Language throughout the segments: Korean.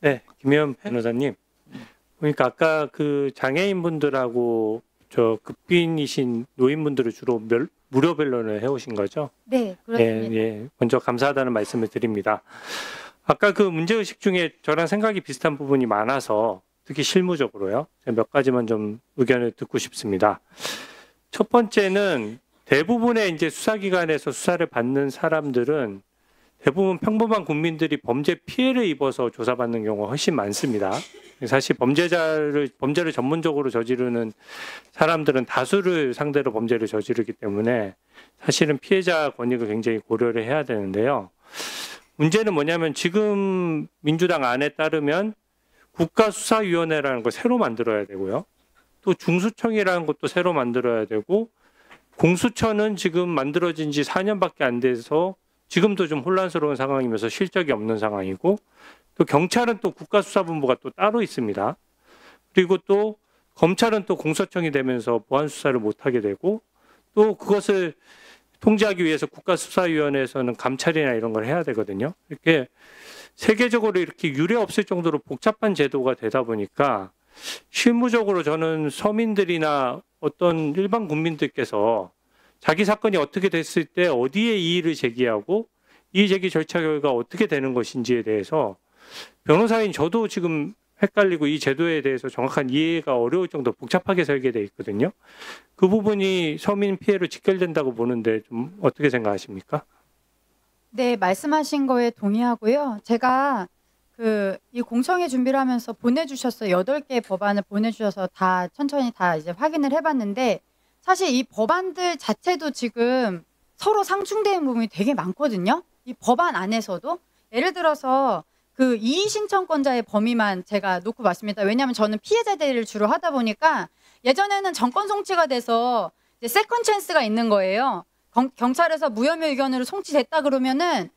네, 김혜연 변호사님. 그러니까 아까 그 장애인분들하고 저 극빈이신 노인분들을 주로 무료 변론을 해오신 거죠? 네, 그렇습니다. 예. 먼저 감사하다는 말씀을 드립니다. 아까 그 문제의식 중에 저랑 생각이 비슷한 부분이 많아서 특히 실무적으로요. 몇 가지만 좀 의견을 듣고 싶습니다. 첫 번째는 대부분의 이제 수사기관에서 수사를 받는 사람들은 대부분 평범한 국민들이 범죄 피해를 입어서 조사받는 경우가 훨씬 많습니다. 사실 범죄를 전문적으로 저지르는 사람들은 다수를 상대로 범죄를 저지르기 때문에 사실은 피해자 권익을 굉장히 고려를 해야 되는데요. 문제는 뭐냐면 지금 민주당 안에 따르면 국가수사위원회라는 걸 새로 만들어야 되고요. 또 중수청이라는 것도 새로 만들어야 되고 공수처는 지금 만들어진 지 4년밖에 안 돼서 지금도 좀 혼란스러운 상황이면서 실적이 없는 상황이고 또 경찰은 또 국가수사본부가 또 따로 있습니다. 그리고 또 검찰은 또 공소청이 되면서 보안수사를 못하게 되고 또 그것을 통제하기 위해서 국가수사위원회에서는 감찰이나 이런 걸 해야 되거든요. 이렇게 세계적으로 이렇게 유례 없을 정도로 복잡한 제도가 되다 보니까 실무적으로 저는 서민들이나 어떤 일반 국민들께서 자기 사건이 어떻게 됐을 때 어디에 이의를 제기하고 이의 제기 절차 결과 어떻게 되는 것인지에 대해서 변호사인 저도 지금 헷갈리고 이 제도에 대해서 정확한 이해가 어려울 정도 복잡하게 설계되어 있거든요. 그 부분이 서민 피해로 직결된다고 보는데 좀 어떻게 생각하십니까? 네, 말씀하신 거에 동의하고요. 제가 이 공청회 준비를 하면서 보내주셨어요. 8개 법안을 보내주셔서 다 천천히 다 이제 확인을 해봤는데 사실 이 법안들 자체도 지금 서로 상충되는 부분이 되게 많거든요. 이 법안 안에서도 예를 들어서 그 이의 신청권자의 범위만 제가 놓고 봤습니다. 왜냐하면 저는 피해자 대리를 주로 하다 보니까 예전에는 정권 송치가 돼서 이제 세컨 찬스가 있는 거예요. 경찰에서 무혐의 의견으로 송치됐다 그러면은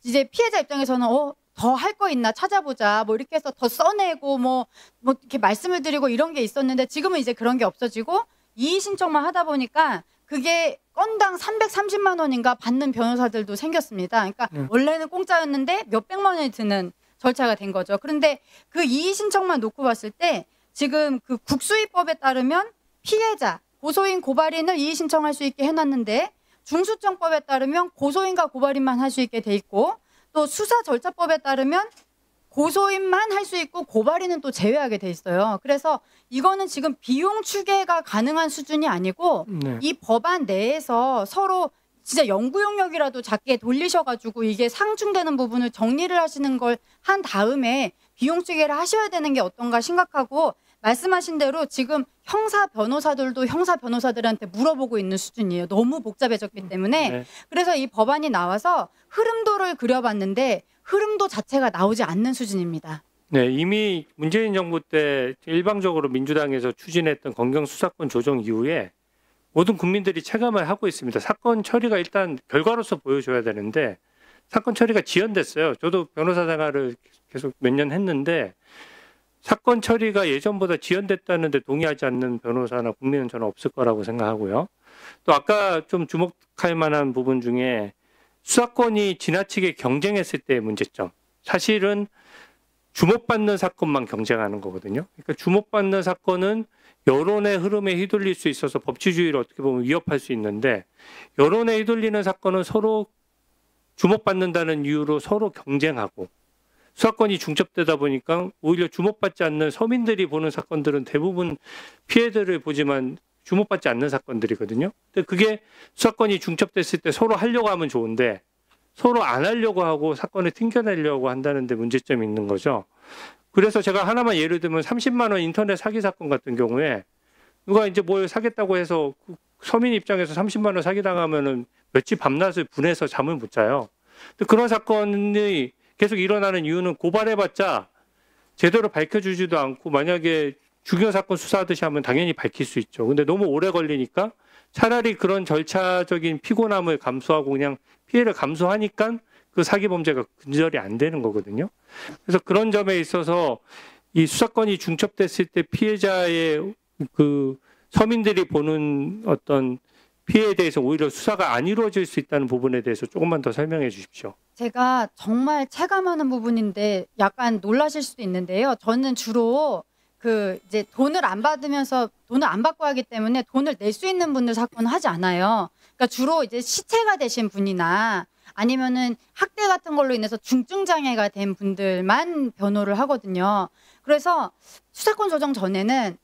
이제 피해자 입장에서는 더 할 거 있나 찾아보자 뭐 이렇게 해서 더 써내고 뭐 이렇게 말씀을 드리고 이런 게 있었는데 지금은 이제 그런 게 없어지고 이의 신청만 하다 보니까 그게 건당 330만 원인가 받는 변호사들도 생겼습니다. 그러니까 원래는 공짜였는데 몇백만 원이 드는 절차가 된 거죠. 그런데 그 이의 신청만 놓고 봤을 때 지금 그 국수입법에 따르면 피해자, 고소인, 고발인을 이의 신청할 수 있게 해놨는데 중수청법에 따르면 고소인과 고발인만 할 수 있게 돼 있고 또 수사절차법에 따르면 고소인만 할 수 있고 고발인은 또 제외하게 돼 있어요. 그래서 이거는 지금 비용 추계가 가능한 수준이 아니고 이 법안 내에서 서로 진짜 연구 용역이라도 작게 돌리셔가지고 이게 상충되는 부분을 정리를 하시는 걸 한 다음에 비용 추계를 하셔야 되는 게 어떤가 심각하고 말씀하신 대로 지금 형사 변호사들도 형사 변호사들한테 물어보고 있는 수준이에요. 너무 복잡해졌기 때문에. 그래서 이 법안이 나와서 흐름도를 그려봤는데 흐름도 자체가 나오지 않는 수준입니다. 네, 이미 문재인 정부 때 일방적으로 민주당에서 추진했던 검경수사권 조정 이후에 모든 국민들이 체감을 하고 있습니다. 사건 처리가 일단 결과로서 보여줘야 되는데 사건 처리가 지연됐어요. 저도 변호사 생활을 계속 몇 년 했는데 사건 처리가 예전보다 지연됐다는데 동의하지 않는 변호사나 국민은 저는 없을 거라고 생각하고요. 또 아까 좀 주목할 만한 부분 중에 수사권이 지나치게 경쟁했을 때의 문제점. 사실은 주목받는 사건만 경쟁하는 거거든요. 그러니까 주목받는 사건은 여론의 흐름에 휘둘릴 수 있어서 법치주의를 어떻게 보면 위협할 수 있는데 여론에 휘둘리는 사건은 서로 주목받는다는 이유로 서로 경쟁하고 수사권이 중첩되다 보니까 오히려 주목받지 않는 서민들이 보는 사건들은 대부분 피해들을 보지만 주목받지 않는 사건들이거든요. 근데 그게 수사권이 중첩됐을 때 서로 하려고 하면 좋은데 서로 안 하려고 하고 사건을 튕겨내려고 한다는 데 문제점이 있는 거죠. 그래서 제가 하나만 예를 들면 30만 원 인터넷 사기 사건 같은 경우에 누가 이제 뭘 사겠다고 해서 서민 입장에서 30만 원 사기당하면은 며칠 밤낮을 분해서 잠을 못 자요. 근데 그런 사건이 계속 일어나는 이유는 고발해봤자 제대로 밝혀주지도 않고 만약에 중요 사건 수사하듯이 하면 당연히 밝힐 수 있죠. 근데 너무 오래 걸리니까 차라리 그런 절차적인 피곤함을 감수하고 그냥 피해를 감수하니까 그 사기 범죄가 근절이 안 되는 거거든요. 그래서 그런 점에 있어서 이 수사권이 중첩됐을 때 피해자의 그 서민들이 보는 어떤 피해에 대해서 오히려 수사가 안 이루어질 수 있다는 부분에 대해서 조금만 더 설명해 주십시오. 제가 정말 체감하는 부분인데 약간 놀라실 수도 있는데요. 저는 주로 그 이제 돈을 안 받으면서 돈을 안 받고 하기 때문에 돈을 낼 수 있는 분들 사건은 하지 않아요. 그러니까 주로 이제 시체가 되신 분이나 아니면은 학대 같은 걸로 인해서 중증 장애가 된 분들만 변호를 하거든요. 그래서 수사권 조정 전에는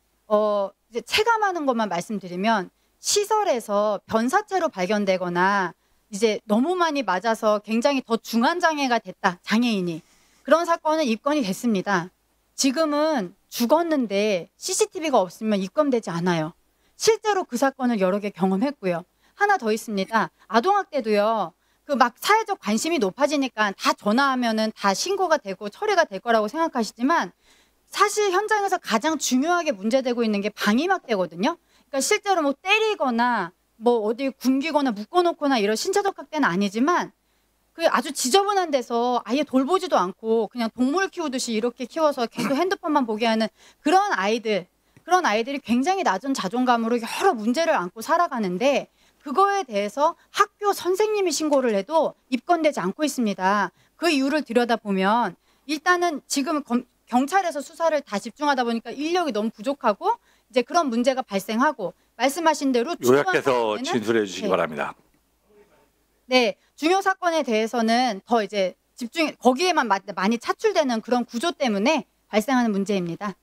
이제 체감하는 것만 말씀드리면 시설에서 변사체로 발견되거나 이제 너무 많이 맞아서 굉장히 더 중한 장애가 됐다, 장애인이. 그런 사건은 입건이 됐습니다. 지금은 죽었는데 CCTV가 없으면 입건되지 않아요. 실제로 그 사건을 여러 개 경험했고요. 하나 더 있습니다. 아동학대도요. 그 막 사회적 관심이 높아지니까 다 전화하면은 다 신고가 되고 처리가 될 거라고 생각하시지만 사실 현장에서 가장 중요하게 문제되고 있는 게 방임학대거든요. 그러니까 실제로 뭐 때리거나 뭐 어디 굶기거나 묶어놓거나 이런 신체적 학대는 아니지만 그 아주 지저분한 데서 아예 돌보지도 않고 그냥 동물 키우듯이 이렇게 키워서 계속 핸드폰만 보게 하는 그런 아이들이 굉장히 낮은 자존감으로 여러 문제를 안고 살아가는데 그거에 대해서 학교 선생님이 신고를 해도 입건되지 않고 있습니다. 그 이유를 들여다보면 일단은 지금 경찰에서 수사를 다 집중하다 보니까 인력이 너무 부족하고 이제 그런 문제가 발생하고 말씀하신 대로 요약해서 진술해 주시기 네. 바랍니다. 네, 중요 사건에 대해서는 더 이제 거기에만 많이 차출되는 그런 구조 때문에 발생하는 문제입니다.